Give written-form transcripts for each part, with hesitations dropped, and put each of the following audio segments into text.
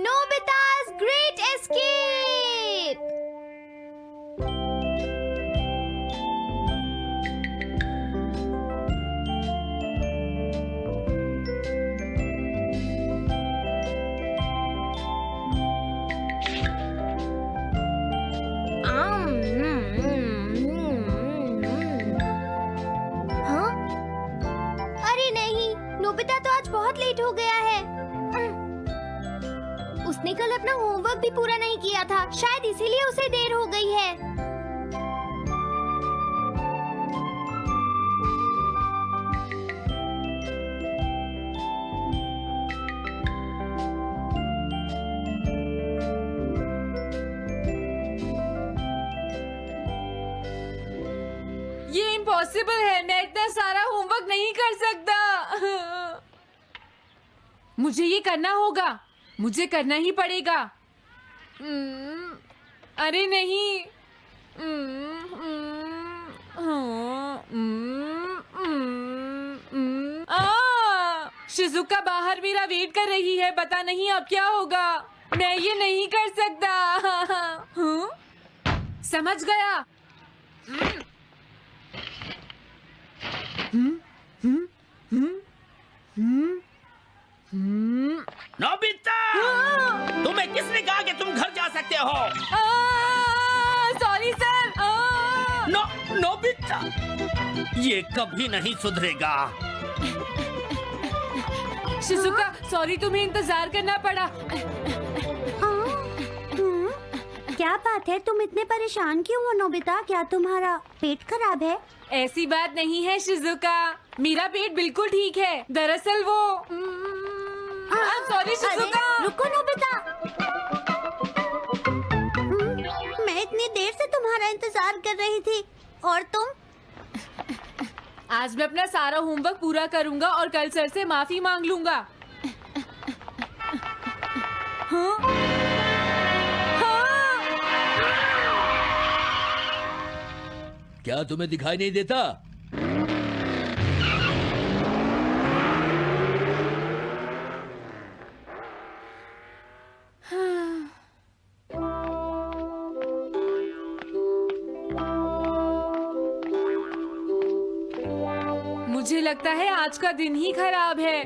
Nobita's Great Escape! हाँ? अरे नहीं, नोबिता तो आज बहुत लेट हो गया है। उसने कल अपना होमवर्क भी पूरा नहीं किया था, शायद इसीलिए उसे देर हो गई है। ये इम्पॉसिबल है, मैं इतना सारा होमवर्क नहीं कर सकता। मुझे ये करना होगा, मुझे करना ही पड़ेगा। अरे नहीं। शिजुका बाहर मेरा वेट कर रही है, पता नहीं अब क्या होगा। मैं ये नहीं कर सकता। समझ गया। नोबिता, तुम्हें किसने कहा कि तुम घर जा सकते हो? Sorry sir. नोबिता, ये कभी नहीं सुधरेगा। शिजुका, सॉरी तुम्हें इंतजार करना पड़ा। क्या बात है, तुम इतने परेशान क्यों हो नोबिता? क्या तुम्हारा पेट खराब है? ऐसी बात नहीं है शिजुका, मेरा पेट बिल्कुल ठीक है। दरअसल वो सॉरी शिजुका। रुको नोबिता, मैं इतनी देर से तुम्हारा इंतजार कर रही थी और तुम? आज मैं अपना सारा होमवर्क पूरा करूंगा और कल सर से माफी मांग लूंगा। हाँ? हाँ? क्या तुम्हें दिखाई नहीं देता? मुझे लगता है आज का दिन ही खराब है।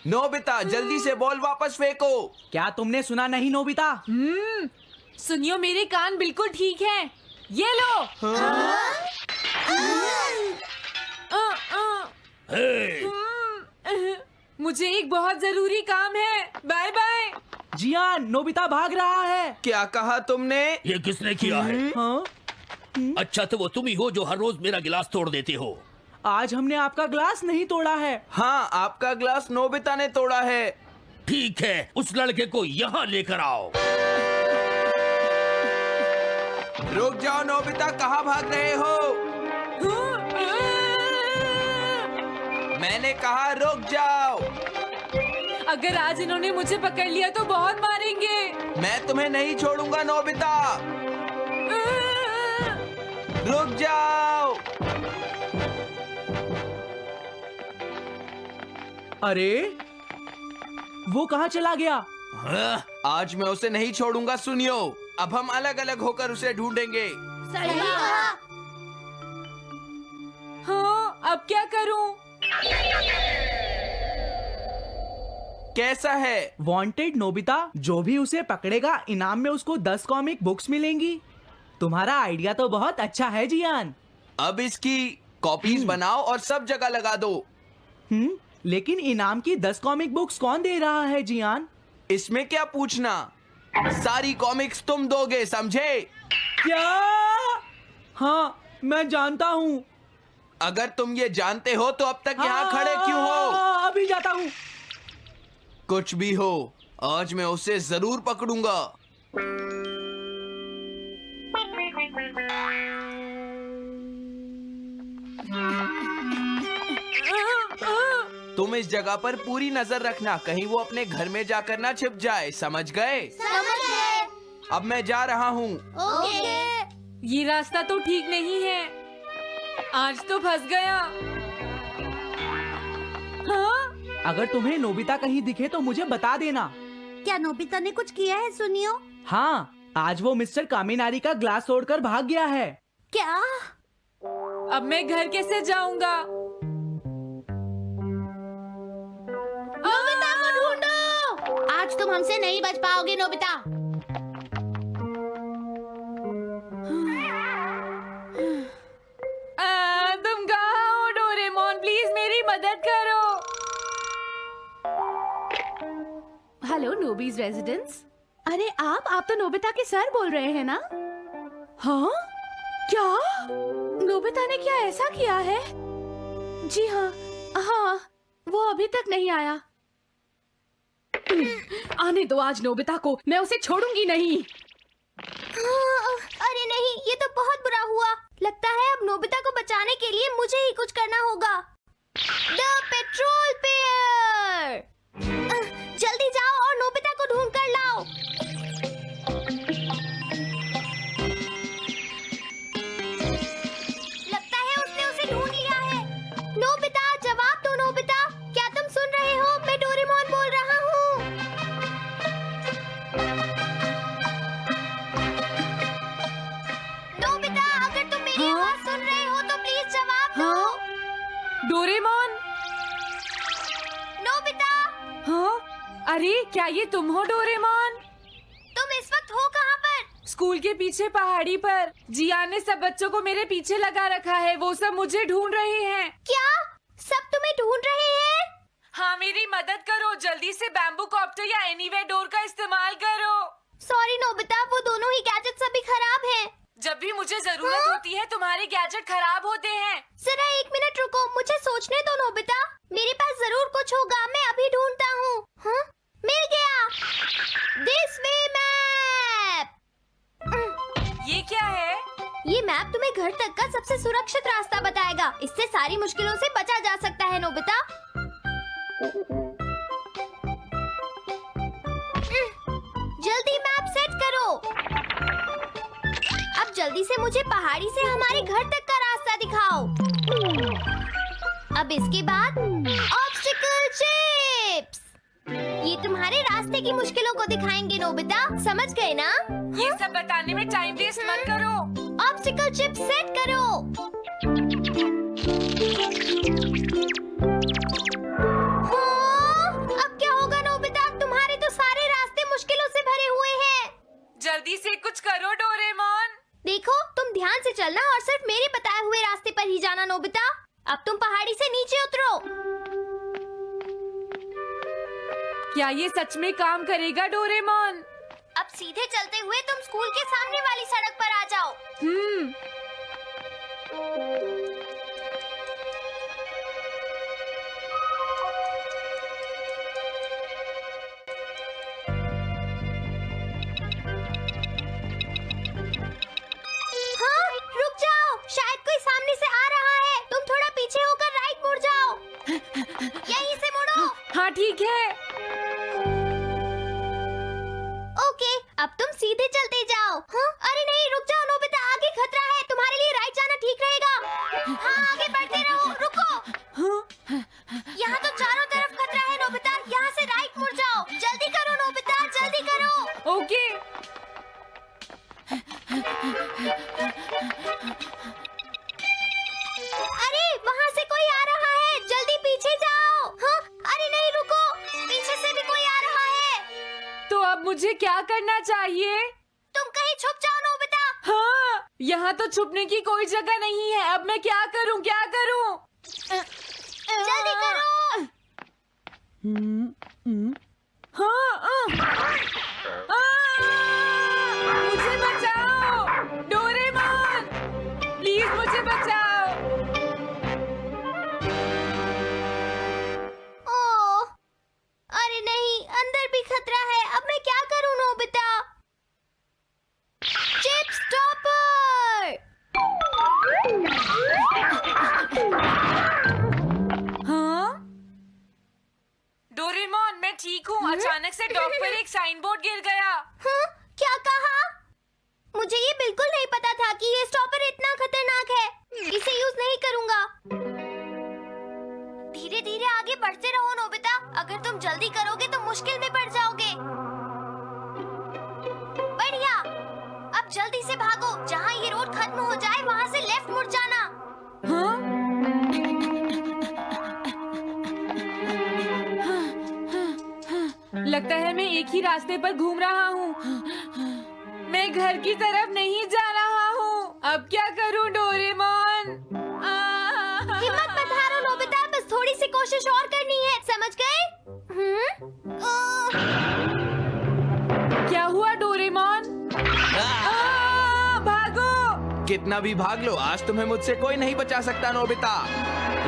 नोबिता, जल्दी से बॉल वापस फेंको। क्या तुमने सुना नहीं नोबिता? सुनियो, मेरे कान बिल्कुल ठीक हैं। ये लो। मुझे एक बहुत जरूरी काम है। Bye bye. जियान, नोबिता भाग रहा है। क्या कहा तुमने? ये किसने किया है? हाँ? अच्छा, तो वो तुम ही हो जो हर रोज मेरा गिलास तोड़ देते हो। आज हमने आपका ग्लास नहीं तोड़ा है। हाँ, आपका ग्लास नोबिता ने तोड़ा है। ठीक है, उस लड़के को यहाँ लेकर आओ। रुक जाओ नोबिता, कहाँ भाग रहे हो? मैंने कहा रुक जाओ। अगर आज इन्होंने मुझे पकड़ लिया तो बहुत मारेंगे। मैं तुम्हें नहीं छोड़ूंगा नोबिता, रुक जाओ। अरे वो कहाँ चला गया? हाँ? आज मैं उसे नहीं छोड़ूंगा। सुनियो, अब हम अलग अलग होकर उसे ढूंढेंगे। सही कहा। हाँ, अब क्या करूं? कैसा है? वांटेड नोबिता, जो भी उसे पकड़ेगा इनाम में उसको 10 कॉमिक बुक्स मिलेंगी। तुम्हारा आइडिया तो बहुत अच्छा है जियान। अब इसकी कॉपीज बनाओ और सब जगह लगा दो। लेकिन इनाम की 10 कॉमिक बुक्स कौन दे रहा है जियान? इसमें क्या पूछना, सारी कॉमिक्स तुम दोगे, समझे? क्या? हाँ, मैं जानता हूँ। अगर तुम ये जानते हो तो अब तक यहाँ खड़े क्यों हो? अभी जाता हूँ। कुछ भी हो, आज मैं उसे जरूर पकड़ूंगा। तुम इस जगह पर पूरी नजर रखना, कहीं वो अपने घर में जाकर ना छिप जाए, समझ गए? समझ गए। अब मैं जा रहा हूँ। ओके। ये रास्ता तो ठीक नहीं है। आज तो फंस गया। हाँ? अगर तुम्हें नोबिता कहीं दिखे तो मुझे बता देना। क्या नोबिता ने कुछ किया है सुनियो? हाँ, आज वो मिस्टर कामिनारी का ग्लास तोड़कर भाग गया है। क्या? अब मैं घर कैसे जाऊंगा? नोबिता को ढूंढो। आज तुम हमसे नहीं बच पाओगे नोबिता। तुम कहाँ हो डोरेमोन? प्लीज मेरी मदद करो। Hello Nobi's residence. अरे आप तो नोबिता के सर बोल रहे हैं ना? हाँ? क्या? नोबिता ने क्या ऐसा किया है? जी हाँ, हाँ, वो अभी तक नहीं आया। आने दो आज नोबिता को, मैं उसे छोड़ूंगी नहीं। अरे नहीं, ये तो बहुत बुरा हुआ। लगता है अब नोबिता को बचाने के लिए मुझे ही कुछ करना होगा। द पेट्रोल पेयर, जल्दी जाओ और नोबिता को ढूंढ कर लाओ। लगता है उसने उसे ढूंढ लिया है। नोबिता, जवाब दो नोबिता। क्या तुम सुन रहे हो? मैं डोरेमोन बोल रहा हूँ। नोबिता, अगर तुम मेरी आवाज सुन रहे हो तो प्लीज जवाब दो। डोरेमोन? नोबिता, हाँ? अरे क्या ये तुम हो डोरेमोन? तुम इस वक्त हो कहाँ पर? स्कूल के पीछे पहाड़ी पर। जियान ने सब बच्चों को मेरे पीछे लगा रखा है। वो सब मुझे ढूंढ रहे हैं। क्या? सब तुम्हें ढूंढ रहे हैं? हाँ, मेरी मदद करो। जल्दी से बैम्बू कॉप्टर या एनीवेयर डोर का इस्तेमाल करो। सॉरी नोबिता, वो दोनों ही गैजेट्स अभी खराब हैं। जब भी मुझे जरूरत होती है तुम्हारे गैजेट खराब होते हैं। जरा 1 मिनट रुको, मुझे सोचने दो नोबिता। मेरे पास जरूर कुछ होगा, मैं अभी ढूंढता हूँ। हाँ? मिल गया। This way map. ये क्या है? ये मैप तुम्हें घर तक का सबसे सुरक्षित रास्ता बताएगा। इससे सारी मुश्किलों से बचा जा सकता है नोबिता। जल्दी मैप सेट करो। अब जल्दी से मुझे पहाड़ी से हमारे घर तक का रास्ता दिखाओ। अब इसके बाद ऑब्स्टिकल चिप्स। ये तुम्हारे रास्ते की मुश्किलों को दिखाएंगे नोबिता, समझ गए ना? ये सब बताने में टाइम वेस्ट मत करो। ऑब्स्टिकल चिप्स सेट करो। हाँ, अब क्या होगा नोबिता? तुम्हारे तो सारे रास्ते मुश्किलों से भरे हुए हैं। जल्दी से कुछ करो डोरेमोन। देखो, तुम ध्यान से चलना और सिर्फ मेरे बताए हुए रास्ते पर ही जाना नोबिता। अब तुम पहाड़ी से नीचे उतरो। क्या ये सच में काम करेगा डोरेमोन? अब सीधे चलते हुए तुम स्कूल के सामने वाली सड़क पर आ जाओ। हाँ, रुक जाओ, शायद कोई सामने से आ रहा है। तुम थोड़ा पीछे होकर राइट मुड़ जाओ। यहीं से मुड़ो। हाँ ठीक है। ओके, अब तुम सीधे चलते जाओ। हाँ? अरे नहीं, रुक जाओ नोबिता, आगे खतरा है। तुम्हारे लिए राइट जाना ठीक रहेगा। हाँ, आगे बढ़ते रहो। रुको, यहाँ तो चारों तरफ खतरा है नोबिता। यहाँ से राइट मुड़ जाओ। जल्दी करो नोबिता, जल्दी करो। ओके। अरे वहाँ से कोई आ रहा है, जल्दी पीछे जाओ। हाँ? अरे नहीं, रुको, पीछे से भी कोई आ रहा है। तो अब मुझे क्या करना चाहिए? तुम कहीं छुप जाओ नोबिता। हाँ, यहाँ तो छुपने की कोई जगह नहीं है। अब मैं क्या करूँ, क्या करूँ? जल्दी करो। हाँ, मुझे बचाओ डोरेमोन, प्लीज मुझे बचाओ। ओह, अरे नहीं, अंदर भी खतरा है। अब मैं क्या करूं नोबिता? Chip stopper. हाँ? डोरेमोन, मैं ठीक हूँ। अचानक से डॉक पर एक साइन बोर्ड गिर गया। हाँ? क्या कहा? मुझे ये बिल्कुल नहीं पता था कि ये स्टॉपर इतना खतरनाक है, इसे यूज नहीं करूंगा। धीरे धीरे आगे बढ़ते रहो नोबिता, अगर तुम जल्दी करोगे तो मुश्किल में पड़ जाओगे। बढ़िया, अब जल्दी से भागो, जहाँ ये रोड खत्म हो जाए वहाँ से लेफ्ट मुड़ जाना। हाँ? लगता है मैं एक ही रास्ते पर घूम रहा हूँ। मैं घर की तरफ नहीं जा रहा हूँ। अब क्या करूँ डोरेमोन? हिम्मत मत हारो नोबिता, बस थोड़ी सी कोशिश और करनी है, समझ गए? क्या हुआ डोरेमोन? भागो! कितना भी भाग लो, आज तुम्हें मुझसे कोई नहीं बचा सकता नोबिता।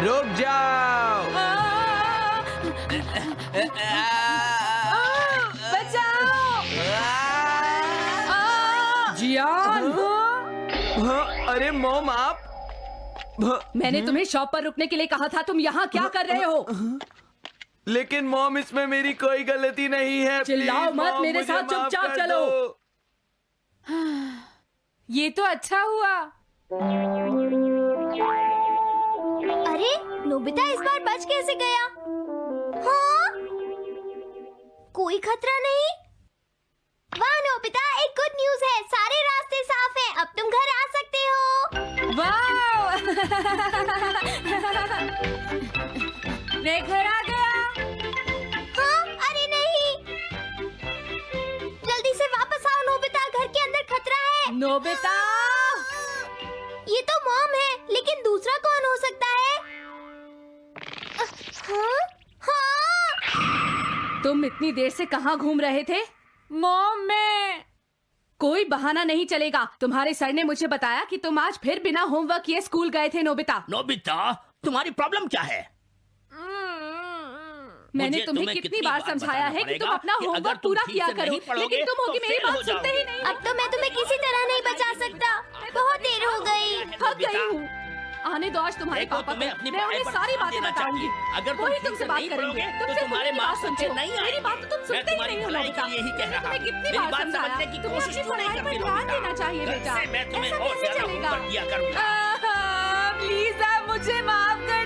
रुक जाओ। बचाओ! जियान! हाँ, अरे मॉम आप मैंने तुम्हें शॉप पर रुकने के लिए कहा था, तुम यहाँ क्या कर रहे हो? लेकिन मॉम इसमें मेरी कोई गलती नहीं है। चिल्लाओ प्लीज, मत, मॉम, मेरे मुझे साथ माफ चुपचाप कर चलो। दो। ये तो अच्छा हुआ। अरे नोबिता इस बार बच कैसे गया? हाँ? कोई खतरा नहीं? वाह नोबिता, एक गुड न्यूज़ है, सारे रास्ते साफ हैं, अब तुम घर आ सकते हो। वाओ! मैं घर आ गया। हाँ? अरे नहीं, जल्दी से वापस आओ नोबिता, घर के अंदर खतरा है। नोबिता! ये तो मॉम है, लेकिन दूसरा कौन हो सकता है? हाँ? हाँ? तुम इतनी देर से कहाँ घूम रहे थे? मॉम मैं कोई बहाना नहीं चलेगा। तुम्हारे सर ने मुझे बताया कि तुम आज फिर बिना होमवर्क किए स्कूल गए थे नोबिता। नोबिता, तुम्हारी प्रॉब्लम क्या है? मैंने मुझे तुम्हें तुम्हें कितनी बार समझाया है कि तुम अपना कि अगर होमवर्क तुम पूरा ठीक किया से करो, नहीं पढ़ोगे, लेकिन तुम होगी तो मेरी फेल बात हो सुनते ही जाओगे। नहीं। अब तो मैं तुम्हें किसी तरह नहीं बचा सकता, बहुत देर हो गई। थक गई हूँ। आने दो आज तुम्हारे देखो, पापा तुम्हें को, अपनी मैं पढ़ाई उन्हें पर सारी ध्यान बातें देना बताऊंगी। चाहिए। अगर तुम वही ठीक तुमसे से बात नहीं करेंगे। पढ़ोगे, तो तुमसे तुम्हारे मेरी बात मार्क्स सुनते अच्छे हो। नहीं मेरी आएंगे। बात तो तुम मैं सुनते ही तुम्हारी नहीं हो भलाई नोबिता। के लिए ही कह मैंने रहा तुम्हें हूँ। कितनी मेरी बार बात समझाया, समझने की तुम्हें कोशिश अपनी क्यों नहीं पढ़ाई पर करती ध्यान नोबिता? देना चाहिए कल बेटा। से मैं तुम्हें ऐसा और कैसे ज्यादा चलेगा? होमवर्क दिया करूंगा। प्लीज आप मुझे माफ कर